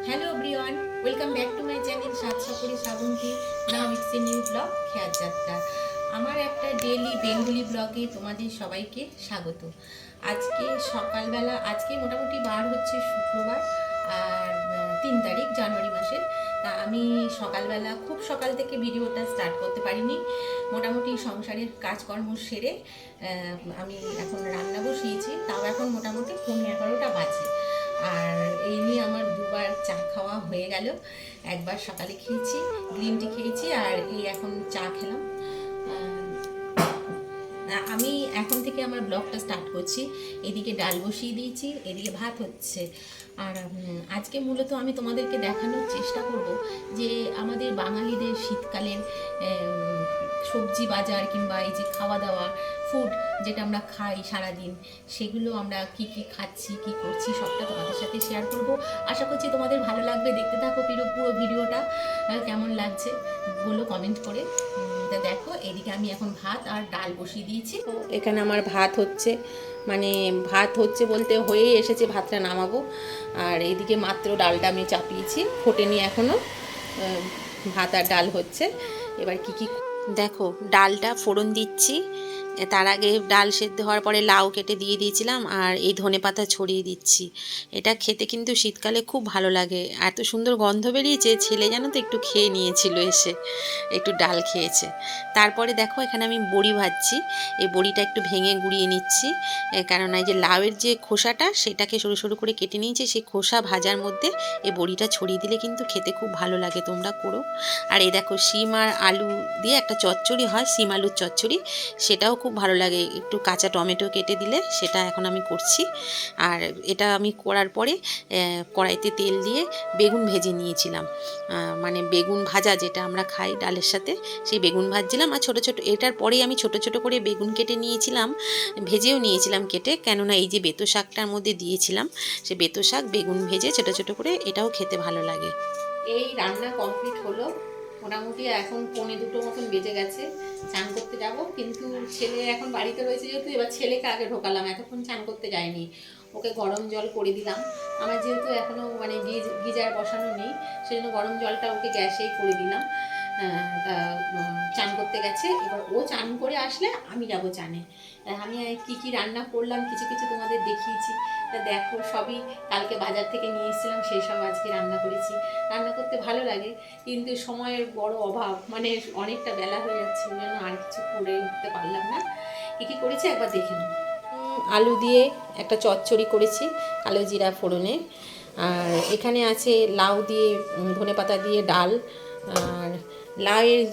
Hello everyone, welcome back to my channel সাতসাপড়ি Srabanti. Now it's a new blog খেয়ার যাত্রা। আমার একটা ডেইলি বেঙ্গলি ব্লগে তোমাদের সবাইকে স্বাগত। আজকে সকালবেলা, আজকে মোটামুটি বার হচ্ছে শুক্রবার আর 3 তারিখ জানুয়ারি মাসের। তা আমি সকালবেলা খুব সকাল থেকে ভিডিওটা স্টার্ট করতে পারিনি। মোটামুটি সংসারের কাজকর্ম সেরে আমি এখন রান্না বসিয়েছি, তাও এখন মোটামুটি 11:30 বাজে। আর এই নিয়ে আমার দুবার চা খাওয়া হয়ে গেল। একবার সকালে খেয়েছি, গ্রিন টি খেয়েছি, আর এই এখন চা খেলাম। আমি এখন থেকে আমার ব্লগটা স্টার্ট করছি। এদিকে ডাল বসিয়ে দিয়েছি, এদিকে ভাত হচ্ছে। আর আজকে মূলত আমি তোমাদেরকে দেখানোর চেষ্টা করব যে আমাদের বাঙালিদের শীতকালের সবজি বাজার কিংবা এই যে খাওয়া দাওয়া ফুড যেটা আমরা খাই সারাদিন, সেগুলো আমরা কি কি খাচ্ছি, কি করছি, সবটা তোমাদের সাথে শেয়ার করব। আশা করছি তোমাদের ভালো লাগবে। দেখতে থাকো পুরো ভিডিওটা। কেমন লাগছে বলো কমেন্ট করে। তা দেখো, এদিকে আমি এখন ভাত আর ডাল বসিয়ে দিয়েছি। এখানে আমার ভাত হচ্ছে, মানে ভাত হচ্ছে বলতে হয়ে এসেছে, ভাতটা নামাবো। আর এদিকে মাত্র ডালটা আমি চাপিয়েছি, ফোটেনি এখনও। ভাত আর ডাল হচ্ছে। এবার কি দেখো, ডালটা ফোড়ন দিচ্ছি। তার আগে ডাল সেদ্ধ হওয়ার পরে লাউ কেটে দিয়ে দিয়েছিলাম, আর এই ধনেপাতা ছড়িয়ে দিচ্ছি। এটা খেতে কিন্তু শীতকালে খুব ভালো লাগে। এত সুন্দর গন্ধ বেরিয়েছে, ছেলে জানো তো একটু খেয়ে নিয়েছিল, এসে একটু ডাল খেয়েছে। তারপরে দেখো, এখানে আমি বড়ি ভাজছি। এই বড়িটা একটু ভেঙে গুঁড়িয়ে নিচ্ছি, কারণ এই যে লাউয়ের যে খোসাটা, সেটাকে সরু সরু করে কেটে নিয়েছি। সেই খোসা ভাজার মধ্যে এই বড়িটা ছড়িয়ে দিলে কিন্তু খেতে খুব ভালো লাগে, তোমরা করো। আর এই দেখো, শিম আর আলু দিয়ে একটা চচ্চড়ি হয়, শিম আলুর চচ্চড়ি, সেটাও খুব ভালো লাগে। একটু কাঁচা টমেটো কেটে দিলে, সেটা এখন আমি করছি। আর এটা আমি করার পরে কড়াইতে তেল দিয়ে বেগুন ভেজে নিয়েছিলাম, মানে বেগুন ভাজা যেটা আমরা খাই ডালের সাথে, সেই বেগুন ভাজছিলাম। আর ছোটো ছোটো, এটার পরেই আমি ছোটো ছোটো করে বেগুন কেটে নিয়েছিলাম, ভেজেও নিয়েছিলাম কেটে, কেননা এই যে বেতো শাকটার মধ্যে দিয়েছিলাম, সে বেতো শাক বেগুন ভেজে ছোটো ছোটো করে, এটাও খেতে ভালো লাগে। এই রান্না কমপ্লিট হলো মোটামুটি, এখন 1:45 মতন বেজে গেছে। চান করতে যাব, কিন্তু ছেলে এখন বাড়িতে রয়েছে যেহেতু, এবার ছেলেকে আগে ঢোকালাম। এতক্ষণ চান করতে যায়নি, ওকে গরম জল করে দিলাম। আমার যেহেতু এখনও মানে গিজার বসানো নেই, সেজন্য গরম জলটা ওকে গ্যাসেই করে দিলাম। চান করতে গেছে, এবার ও চান করে আসলে আমি যাব চানে। আমি কি কি রান্না করলাম কিছু কিছু তোমাদের দেখিয়েছি। তা দেখো, সবই কালকে বাজার থেকে নিয়ে এসেছিলাম, সেই সব আজকে রান্না করেছি। রান্না করতে ভালো লাগে, কিন্তু সময়ের বড় অভাব, মানে অনেকটা বেলা হয়ে যাচ্ছে, ওই জন্য আর কিছু করে উঠতে পারলাম না। কী কী করেছি একবার দেখে নাও। আলু দিয়ে একটা চচ্চড়ি করেছি, কালো জিরা ফোড়নে। আর এখানে আছে লাউ দিয়ে, ধনেপাতা দিয়ে ডাল। আর লাউয়ের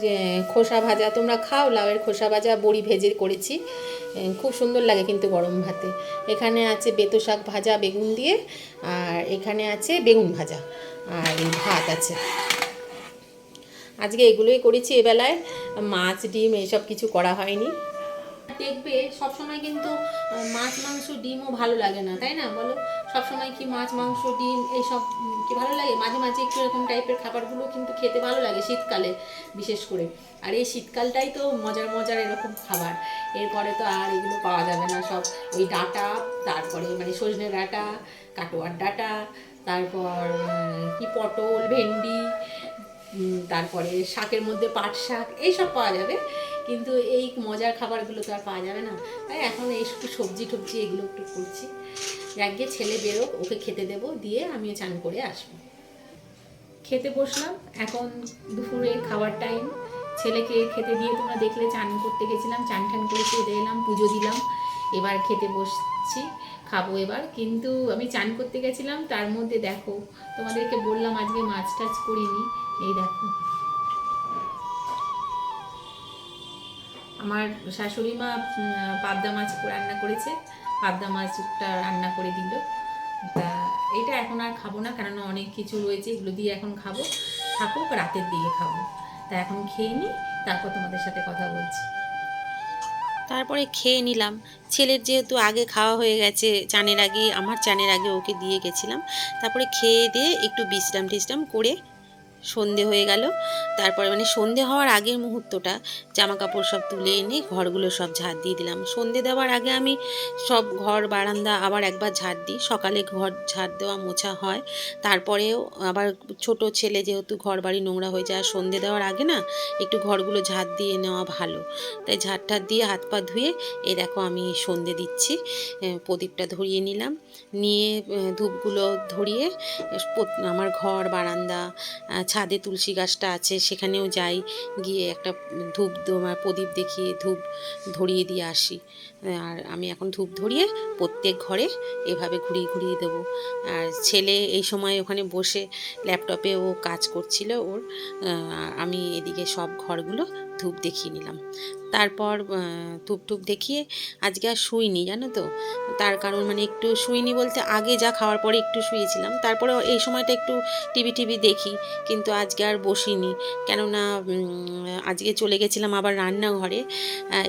খোসা ভাজা, তোমরা খাও লাউয়ের খোসা ভাজা, বড়ি ভেজে করেছি, খুব সুন্দর লাগে কিন্তু গরম ভাতে। এখানে আছে বেতো শাক ভাজা বেগুন দিয়ে, আর এখানে আছে বেগুন ভাজা, আর ভাত আছে। আজকে এগুলোই করেছি এবেলায়, মাছ ডিম এইসব কিছু করা হয়নি। দেখবে সবসময় কিন্তু মাছ মাংস ডিমও ভালো লাগে না, তাই না বলো? সবসময় কি মাছ মাংস ডিম এইসব কি ভালো লাগে? মাঝে মাঝে একটু এরকম টাইপের খাবারগুলো কিন্তু খেতে ভালো লাগে শীতকালে বিশেষ করে। আর এই শীতকালটাই তো মজার মজার এরকম খাবার। এরপরে তো আর এগুলো পাওয়া যাবে না, সব ওই ডাঁটা, তারপরে মানে সজনে ডাঁটা, কাটোয়ার ডাঁটা, তারপর কি পটল, ভেন্ডি, তারপরে শাকের মধ্যে পাট শাক, এইসব পাওয়া যাবে, কিন্তু এই মজার খাবারগুলো তো আর পাওয়া যাবে না। তাই এখন এই একটু সবজি টবজি এগুলো একটু করছি। একগে ছেলে বেরোক, ওকে খেতে দেবো, দিয়ে আমিও চান করে আসবো। খেতে বসলাম, এখন দুপুরে খাওয়ার টাইম। ছেলেকে খেতে দিয়ে তোমরা দেখলে চান করতে গেছিলাম, চান ঠান করে খেতে এলাম, পুজো দিলাম, এবার খেতে বসছি, খাবো এবার। কিন্তু আমি চান করতে গেছিলাম, তার মধ্যে দেখো, তোমাদেরকে বললাম আজকে মাছ টাছ করিনি। এই দেখো, আমার শাশুড়ি মা পাবদা মাছ রান্না করেছে, পাবদা মাছটা রান্না করে দিল। তা এটা এখন আর খাবো না, কেননা অনেক কিছু রয়েছে, এগুলো দিয়ে এখন খাবো, থাকুক, রাতের দিকে খাবো। তা এখন খেয়ে নিই, তারপর তোমাদের সাথে কথা বলছি। তারপরে খেয়ে নিলাম। ছেলের যেহেতু আগে খাওয়া হয়ে গেছে, চানের আগে, আমার চানের আগে ওকে দিয়ে গেছিলাম। তারপরে খেয়ে দিয়ে একটু বিশ্রাম টিশ্রাম করে সন্ধে হয়ে গেল। তারপরে মানে সন্ধে হওয়ার আগের মুহূর্তটা জামা কাপড় সব তুলে এনে ঘরগুলো সব ঝাড় দিয়ে দিলাম। সন্ধে দেওয়ার আগে আমি সব ঘর বারান্দা আবার একবার ঝাড় দিই। সকালে ঘর ঝাড় দেওয়া মোছা হয়, তারপরেও আবার ছোট ছেলে যেহেতু ঘর বাড়ি নোংরা হয়ে যায়, আর সন্ধে দেওয়ার আগে না একটু ঘরগুলো ঝাড় দিয়ে নেওয়া ভালো। তাই ঝাড় টাড় দিয়ে হাত পা ধুয়ে এই দেখো আমি সন্ধে দিচ্ছি। প্রদীপটা ধরিয়ে নিলাম, নিয়ে ধূপগুলো ধরিয়ে আমার ঘর বারান্দা ছাদে তুলসী গাছটা আছে সেখানেও যাই, গিয়ে একটা ধূপ প্রদীপ দেখিয়ে ধূপ ধরিয়ে দিয়ে আসি। আর আমি এখন ধূপ ধরিয়ে প্রত্যেক ঘরে এভাবে ঘুরিয়ে ঘুরিয়ে দেবো। আর ছেলে এই সময় ওখানে বসে ল্যাপটপে ও কাজ করছিল ওর, আমি এদিকে সব ঘরগুলো ধূপ দেখিয়ে নিলাম। তারপর ধূপ টুপ দেখিয়ে আজকে আর শুইনি জানো তো। তার কারণ মানে একটু শুইনি বলতে আগে যা খাওয়ার পরে একটু শুয়েছিলাম, তারপরে এই সময়টা একটু টিভি দেখি, কিন্তু আজকে আর বসিনি। কেননা আজকে চলে গেছিলাম আবার রান্নাঘরে,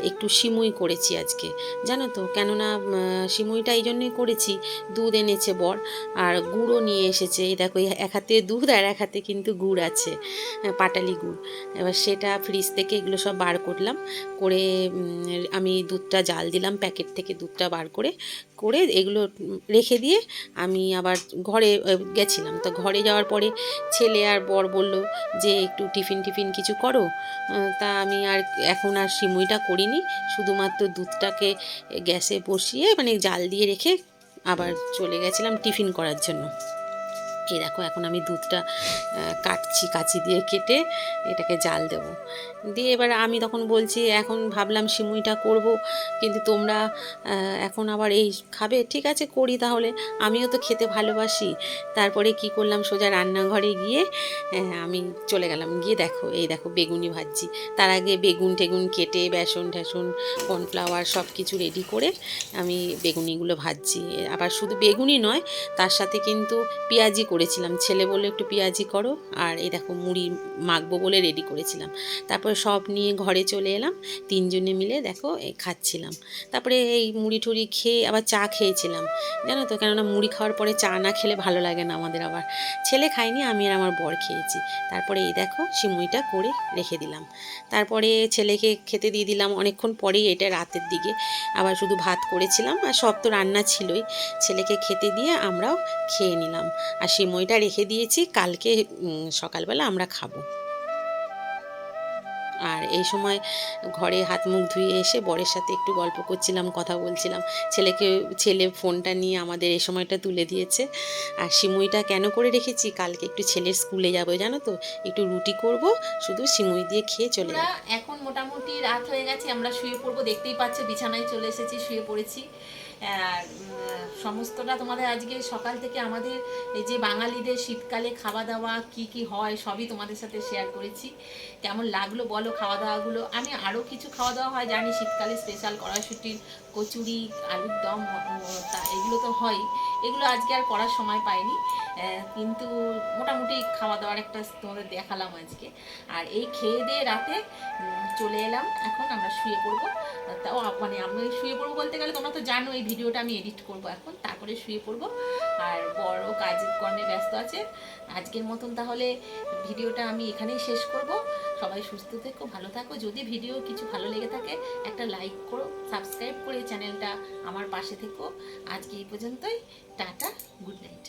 একটু সিমুই করেছি আজকে জানো তো। কেননা সিমুইটা এই জন্যই করেছি, দুধ এনেছে বর আর গুড়ও নিয়ে এসেছে। এই দেখো এক হাতে দুধ আর এক হাতে কিন্তু গুড় আছে, পাটালি গুড়। এবার সেটা ফ্রিজ থেকে এগুলো সব বার করলাম, করে আমি দুধটা জাল দিলাম, প্যাকেট থেকে দুধটা বার করে করে এগুলো রেখে দিয়ে আমি আবার ঘরে গেছিলাম। তো ঘরে যাওয়ার পরে ছেলে আর বর বলল যে একটু টিফিন কিছু করো। তা আমি আর এখন আর সিমুইটা করিনি, শুধুমাত্র দুধটাকে গ্যাসে বসিয়ে মানে জাল দিয়ে রেখে আবার চলে গেছিলাম টিফিন করার জন্য। এই দেখো এখন আমি দুধটা কাটছি, কাঁচি দিয়ে কেটে এটাকে জাল দেব। দিয়ে এবার আমি তখন বলছি এখন ভাবলাম সিমুইটা করব, কিন্তু তোমরা এখন আবার এই খাবে, ঠিক আছে করি তাহলে, আমিও তো খেতে ভালোবাসি। তারপরে কি করলাম, সোজা রান্নাঘরে গিয়ে আমি চলে গেলাম, গিয়ে দেখো এই দেখো বেগুনি ভাজছি। তার আগে বেগুন টেগুন কেটে বেসন টেসন কর্নফ্লাওয়ার সব কিছু রেডি করে আমি বেগুনিগুলো ভাজছি। আবার শুধু বেগুনি নয়, তার সাথে কিন্তু পেঁয়াজি করেছিলাম, ছেলে বললো একটু পেঁয়াজি করো, আর এই দেখো মুড়ি মাখবো বলে রেডি করেছিলাম। তারপরে সব নিয়ে ঘরে চলে এলাম, তিনজনে মিলে দেখো এই খাচ্ছিলাম। তারপরে এই মুড়ি টুড়ি খেয়ে আবার চা খেয়েছিলাম জানো তো, কেননা মুড়ি খাওয়ার পরে চা না খেলে ভালো লাগে না আমাদের। আবার ছেলে খায়নি, আমি আর আমার বর খেয়েছি। তারপরে এই দেখো সিমুইটা করে রেখে দিলাম। তারপরে ছেলেকে খেতে দিয়ে দিলাম অনেকক্ষণ পরেই, এটা রাতের দিকে। আবার শুধু ভাত করেছিলাম আর সব তো রান্না ছিলই, ছেলেকে খেতে দিয়ে আমরাও খেয়ে নিলাম। আর সিমুইটা রেখে দিয়েছি, কালকে সকালবেলা আমরা খাবো। আর এই সময় ঘরে হাত মুখ ধুয়ে এসে বরের সাথে একটু গল্প করছিলাম, কথা বলছিলাম। ছেলে ফোনটা নিয়ে আমাদের এই সময়টা তুলে দিয়েছে। আর সিমুইটা কেন করে রেখেছি, কালকে একটু ছেলের স্কুলে যাবো জানো তো, একটু রুটি করব, শুধু সিমুই দিয়ে খেয়ে চলে আমরা যাবো। এখন মোটামুটি রাত হয়ে গেছে, আমরা শুয়ে পড়বো। দেখতেই পাচ্ছ বিছানায় চলে এসেছি, শুয়ে পড়েছি। আর সমস্তটা তোমাদের আজকে সকাল থেকে আমাদের এই যে বাঙালিদের শীতকালে খাওয়া দাওয়া কি কি হয় সবই তোমাদের সাথে শেয়ার করেছি। কেমন লাগলো বলো খাওয়া দাওয়াগুলো। আমি আরও কিছু খাওয়া দাওয়া হয় জানি, শীতকালে স্পেশাল কড়াইশুটির কচুরি, আলুর দম, তা এগুলো তো হয়, এগুলো আজকে আর করার সময় পাইনি। কিন্তু মোটামুটি খাওয়া দাওয়ার একটা তোমাদের দেখালাম আজকে। আর এই খেয়ে দিয়ে রাতে চলে এলাম, এখন আমরা শুয়ে পড়বো। তাও মানে আমি শুয়ে পড়বো বলতে গেলে তোমরা তো জানো এই ভিডিওটা আমি এডিট করবো এখন, তারপরে শুয়ে পড়বো। আর বড় কাজ কর্মে ব্যস্ত আছে। আজকের মতন তাহলে ভিডিওটা আমি এখানেই শেষ করব। সবাই সুস্থ থেকো, ভালো থাকো। যদি ভিডিও কিছু ভালো লেগে থাকে একটা লাইক করো, সাবস্ক্রাইব করে চ্যানেলটা আমার পাশে থেকো। আজকে এই পর্যন্তই, টাটা, গুড নাইট।